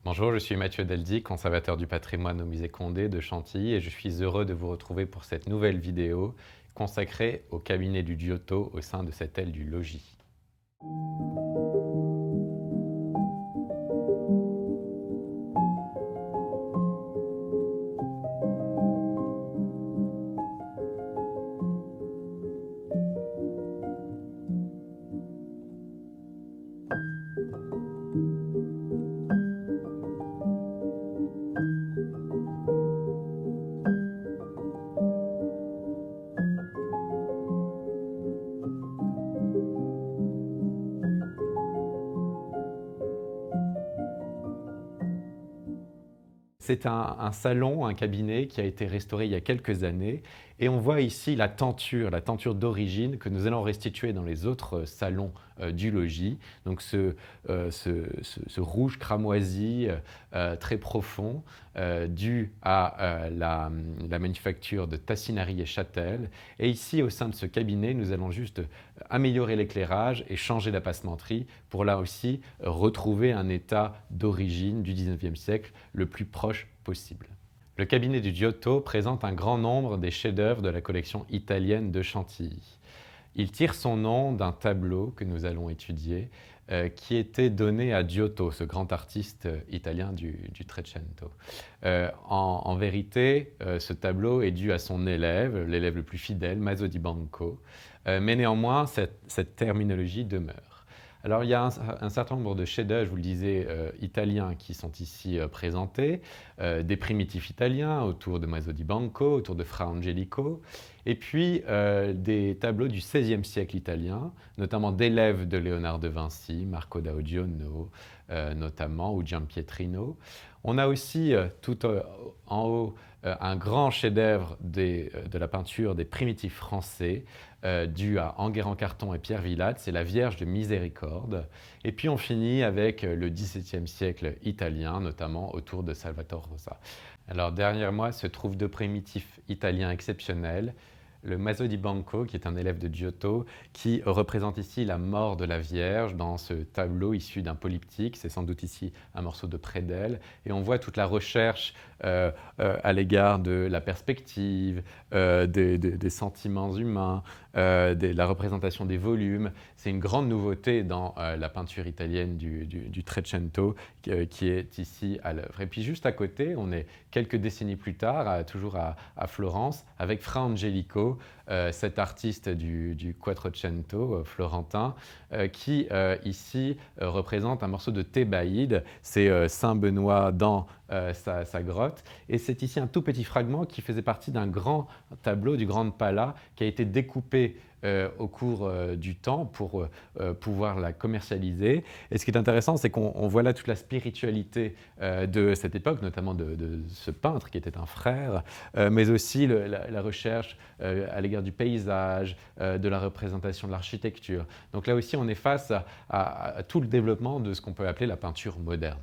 Bonjour, je suis Mathieu Deldy, conservateur du patrimoine au musée Condé de Chantilly et je suis heureux de vous retrouver pour cette nouvelle vidéo consacrée au cabinet du Giotto au sein de cette aile du logis. C'est un salon, un cabinet qui a été restauré il y a quelques années et on voit ici la tenture d'origine que nous allons restituer dans les autres salons du logis. Donc ce rouge cramoisi très profond dû à la manufacture de Tassinari et Châtel. Et ici au sein de ce cabinet, nous allons juste améliorer l'éclairage et changer la passementerie pour là aussi retrouver un état d'origine du 19e siècle le plus proche possible. Le cabinet du Giotto présente un grand nombre des chefs-d'œuvre de la collection italienne de Chantilly. Il tire son nom d'un tableau que nous allons étudier, qui était donné à Giotto, ce grand artiste italien du Trecento. En vérité, ce tableau est dû à son élève, l'élève le plus fidèle, Maso di Banco, mais néanmoins, cette terminologie demeure. Alors il y a un certain nombre de chefs-d'œuvre, je vous le disais, italiens qui sont ici présentés, des primitifs italiens autour de Maso di Banco, autour de Fra Angelico, et puis des tableaux du XVIe siècle italien, notamment d'élèves de Léonard de Vinci, Marco da Oggiano notamment, ou Giampietrino. On a aussi tout en haut un grand chef-d'œuvre de la peinture des primitifs français, dû à Enguerrand-Carton et Pierre Villatte, c'est la Vierge de Miséricorde. Et puis on finit avec le XVIIe siècle italien, notamment autour de Salvator Rosa. Alors derrière moi se trouvent deux primitifs italiens exceptionnels. Le Maso di Banco, qui est un élève de Giotto, qui représente ici la mort de la Vierge dans ce tableau issu d'un polyptyque. C'est sans doute ici un morceau de prédelle. Et on voit toute la recherche à l'égard de la perspective, des sentiments humains, la représentation des volumes. C'est une grande nouveauté dans la peinture italienne du Trecento qui est ici à l'œuvre. Et puis juste à côté, on est quelques décennies plus tard, toujours à Florence, avec Fra Angelico, cet artiste du Quattrocento florentin, qui ici représente un morceau de Thébaïde. C'est Saint Benoît dans sa grotte. Et c'est ici un tout petit fragment qui faisait partie d'un grand tableau du Grand Pala qui a été découpé au cours du temps pour pouvoir la commercialiser. Et ce qui est intéressant, c'est qu'on voit là toute la spiritualité de cette époque, notamment de ce peintre qui était un frère, mais aussi la recherche à l'égard du paysage, de la représentation de l'architecture. Donc là aussi, on est face à tout le développement de ce qu'on peut appeler la peinture moderne.